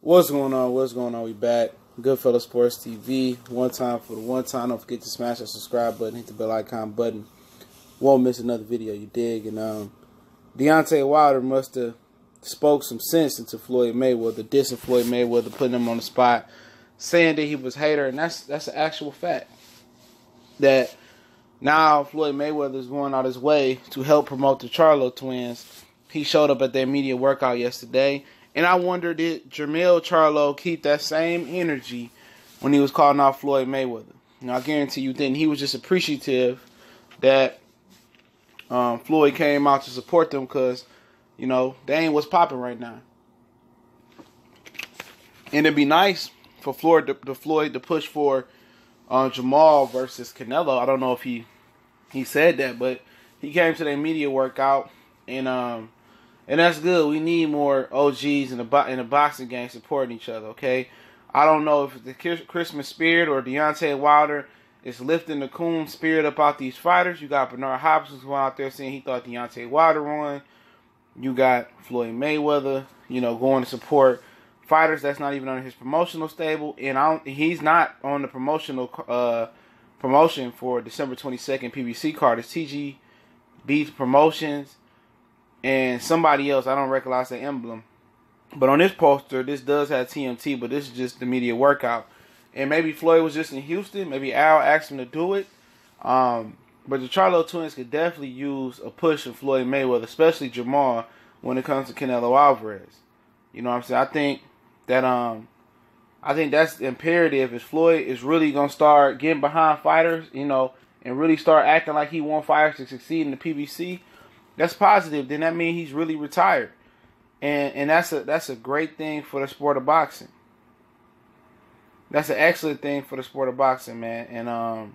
What's going on? What's going on? We back. Goodfellas Sports TV. One time for the one time. Don't forget to smash that subscribe button. Hit the bell icon button. Won't miss another video. You dig? And Deontay Wilder must have spoke some sense into Floyd Mayweather, dissing Floyd Mayweather, putting him on the spot, saying that he was a hater, and that's an actual fact. That now Floyd Mayweather is going out his way to help promote the Charlo twins. He showed up at their media workout yesterday. And I wonder, did Jermell Charlo keep that same energy when he was calling out Floyd Mayweather? Now, I guarantee you didn't. He was just appreciative that Floyd came out to support them because, you know, they ain't what's popping right now. And it'd be nice for Floyd to push for Jamal versus Canelo. I don't know if he said that, but he came to their media workout, and that's good. We need more OGs in the boxing game supporting each other, okay? I don't know if the Christmas spirit or Deontay Wilder is lifting the coon spirit up out these fighters. You got Bernard Hopkins going out there saying he thought Deontay Wilder won. You got Floyd Mayweather, going to support fighters that's not even on his promotional stable. And he's not on the promotion for December 22nd PBC card. It's TG Beats Promotions and somebody else. I don't recognize the emblem. But on this poster, this does have TMT, but this is just the media workout. And maybe Floyd was just in Houston. Maybe Al asked him to do it. But the Charlo twins could definitely use a push of Floyd Mayweather, especially Jamal, when it comes to Canelo Alvarez. You know what I'm saying? I think that's imperative. If Floyd is really going to start getting behind fighters, and really start acting like he wants fighters to succeed in the PBC, that's positive. Then that means he's really retired. And that's a great thing for the sport of boxing. That's an excellent thing for the sport of boxing, man. And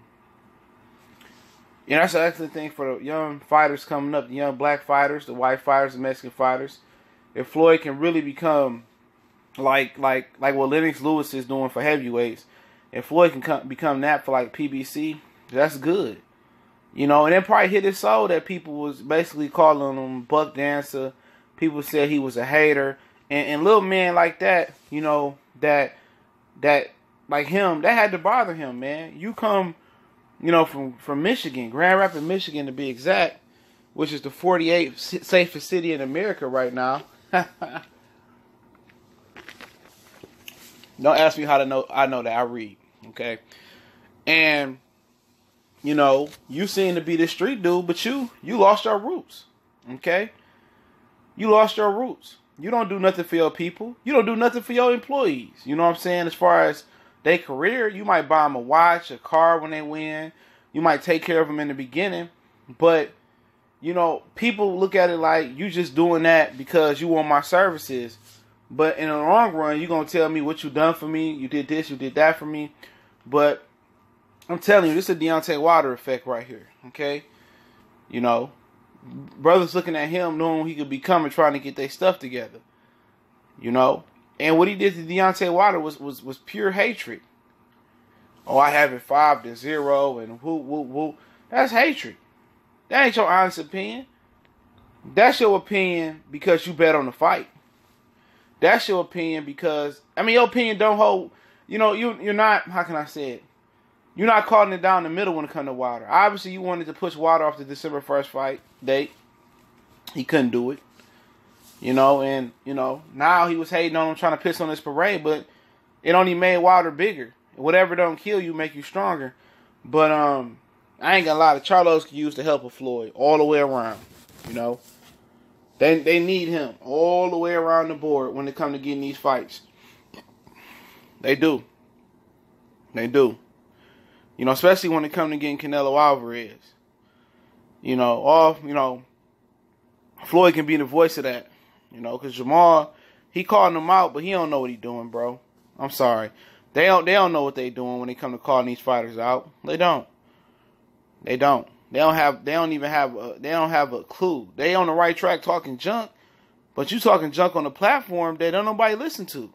that's an excellent thing for the young fighters coming up, the young black fighters, the white fighters, the Mexican fighters. If Floyd can really become like what Lennox Lewis is doing for heavyweights, if Floyd can become that for like PBC, that's good. And it probably hit his soul that people was basically calling him buck dancer. People said he was a hater. And little men like that, that like him, that had to bother him, man. You come, from Michigan, Grand Rapids, Michigan to be exact, which is the 48th safest city in America right now. Don't ask me how to know. I know that. I read, okay? And you seem to be the street dude, but you lost your roots. Okay? You lost your roots. You don't do nothing for your people. You don't do nothing for your employees. You know what I'm saying? As far as their career, you might buy them a watch, a car when they win. You might take care of them in the beginning. But, people look at it like you just doing that because you want my services. But in the long run, you're going to tell me what you done for me. You did this, you did that for me. But I'm telling you, this is a Deontay Wilder effect right here, okay? Brothers looking at him knowing he could become and trying to get their stuff together, And what he did to Deontay Wilder was pure hatred. Oh, I have it 5-0 and whoo. That's hatred. That ain't your honest opinion. That's your opinion because you bet on the fight. That's your opinion because, your opinion don't hold, you're not, how can I say it? You're not calling it down the middle when it comes to Wilder. Obviously, you wanted to push Wilder off the December 1st fight date. He couldn't do it. And now he was hating on him, trying to piss on his parade, but it only made Wilder bigger. Whatever don't kill you, make you stronger. But I ain't gonna lie, the Charlos can use the help of Floyd all the way around. They need him all the way around the board when it comes to getting these fights. They do. Especially when it comes to getting Canelo Alvarez. Floyd can be the voice of that. Because Jamal, he calling them out, but he don't know what he doing, bro. I'm sorry. They don't know what they doing when they come to calling these fighters out. They don't. They don't have a clue. They on the right track talking junk, but you talking junk on the platform that don't nobody listen to.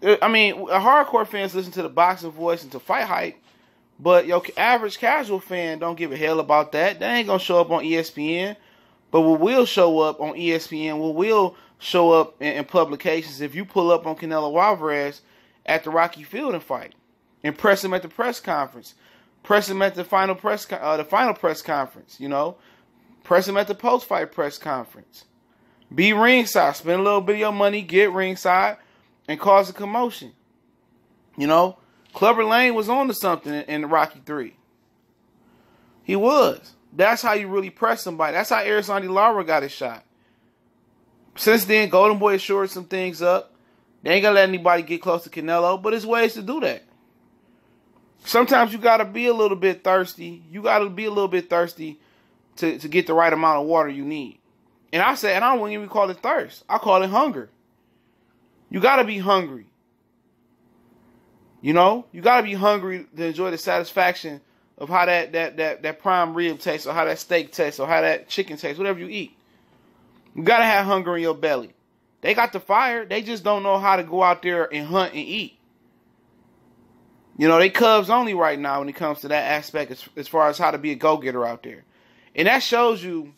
Hardcore fans listen to the boxing voice and to Fight Hype, but your average casual fan don't give a hell about that. They ain't gonna show up on ESPN. But what will show up on ESPN, what will show up in publications if you pull up on Canelo Alvarez at the Rocky Fielding fight and press him at the press conference, press him at the final press conference, you know, press him at the post-fight press conference. Be ringside, spend a little bit of your money, get ringside, and cause a commotion. You know, Clubber Lang was on to something in Rocky 3. He was. That's how you really press somebody. That's how Erislandy Lara got his shot. Since then, Golden Boy has shored some things up. They ain't gonna let anybody get close to Canelo, but there's ways to do that. Sometimes you gotta be a little bit thirsty. You gotta be a little bit thirsty to get the right amount of water you need. And I don't even call it thirst. I call it hunger. You gotta be hungry. You know, you gotta be hungry to enjoy the satisfaction of how that prime rib tastes, or how that steak tastes, or how that chicken tastes, whatever you eat. You gotta have hunger in your belly. They got the fire. They just don't know how to go out there and hunt and eat. You know, they Cubs only right now when it comes to that aspect as far as how to be a go-getter out there. And that shows you,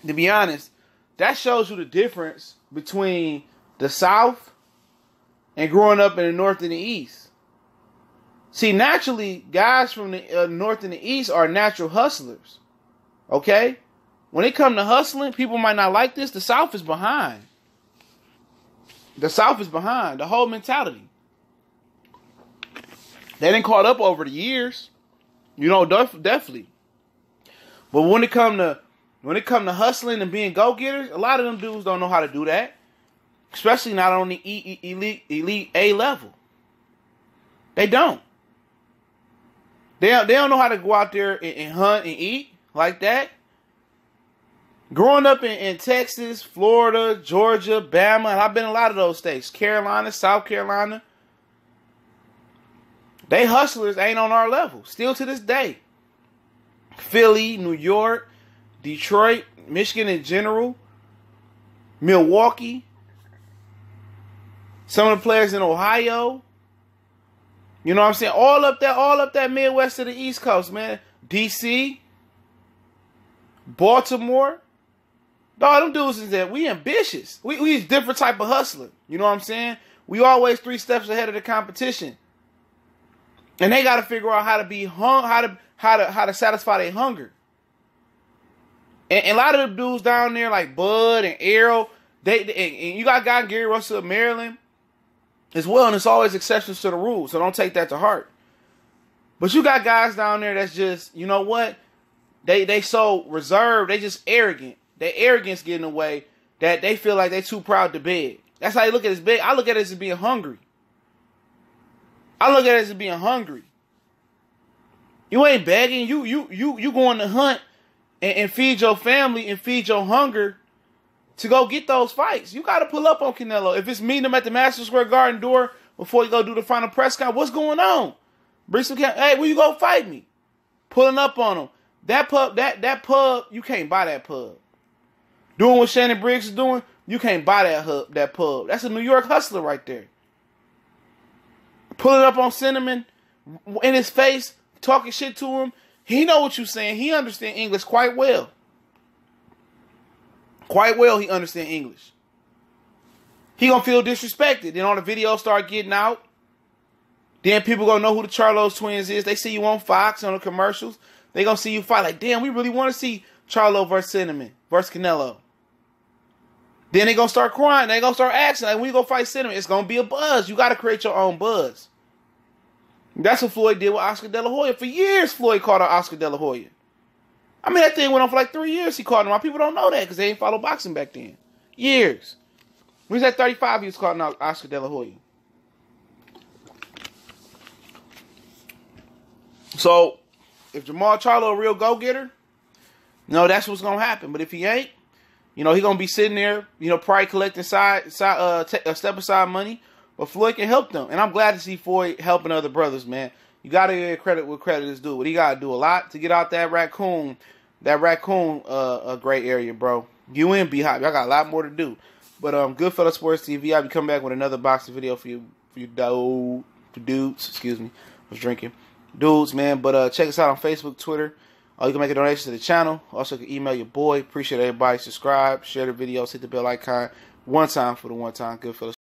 to be honest, that shows you the difference between the South and growing up in the North and the East. See, naturally, guys from the North and the East are natural hustlers. Okay? When it comes to hustling, people might not like this. The South is behind. The South is behind. The whole mentality. They didn't caught up over the years. You know, definitely. But when it come to hustling and being go-getters, a lot of them dudes don't know how to do that. Especially not on the elite A level. They don't. They don't know how to go out there and hunt and eat like that. Growing up in Texas, Florida, Georgia, Bama, and I've been in a lot of those states, Carolina, South Carolina, they hustlers ain't on our level, still to this day. Philly, New York, Detroit, Michigan in general, Milwaukee, some of the players in Ohio, you know what I'm saying? All up that Midwest to the East Coast, man. DC, Baltimore. Dog, them dudes is that we ambitious. We a different type of hustler. You know what I'm saying? We always 3 steps ahead of the competition. And they got to figure out how to be how to satisfy their hunger. And a lot of the dudes down there like Bud and Arrow, and you got guy Gary Russell of Maryland as well, and it's always exceptions to the rules, so don't take that to heart. But you got guys down there that's just, you know what? They so reserved, they just arrogant. Their arrogance getting away that they feel like they too proud to beg. That's how you look at this beg. I look at it as being hungry. I look at it as being hungry. You ain't begging. You going to hunt and feed your family and feed your hunger to go get those fights. You got to pull up on Canelo. If it's meeting him at the Madison Square Garden door before you go do the final press conference, what's going on? Bring some hey, where you go fight me? Pulling up on him. That pub, you can't buy that pub. Doing what Shannon Briggs is doing, you can't buy that pub. That's a New York hustler right there. Pulling up on Cinnamon in his face, talking shit to him. He know what you're saying. He understand English quite well. Quite well he understand English. He gonna feel disrespected. Then all the videos start getting out. Then people gonna know who the Charlo's twins is. They see you on Fox, on the commercials. They gonna see you fight. Like, damn, we really want to see Charlo versus Cinnamon, versus Canelo. Then they gonna start crying. They gonna start asking, like, when you go fight Cinnamon, it's gonna be a buzz. You gotta create your own buzz. That's what Floyd did with Oscar De La Hoya. For years, Floyd called out Oscar De La Hoya. I mean, that thing went on for like 3 years. He called him out. People don't know that because they didn't follow boxing back then. Years. When he was at 35, he was calling out Oscar De La Hoya. So, if Jamal Charlo a real go-getter, that's what's going to happen. But if he ain't, he going to be sitting there, probably collecting step-aside money. But Floyd can help them. And I'm glad to see Floyd helping other brothers, man. You got to give credit where credit is due. But he got to do a lot to get out that raccoon gray area, bro. You and B-Hop, y'all got a lot more to do. But Goodfellas Sports TV, I'll be coming back with another boxing video for you dudes. Excuse me. I was drinking. Dudes, man. But check us out on Facebook, Twitter. You can make a donation to the channel. Also, you can email your boy. Appreciate everybody. Subscribe, share the videos, hit the bell icon. One time for the one time, Goodfellas.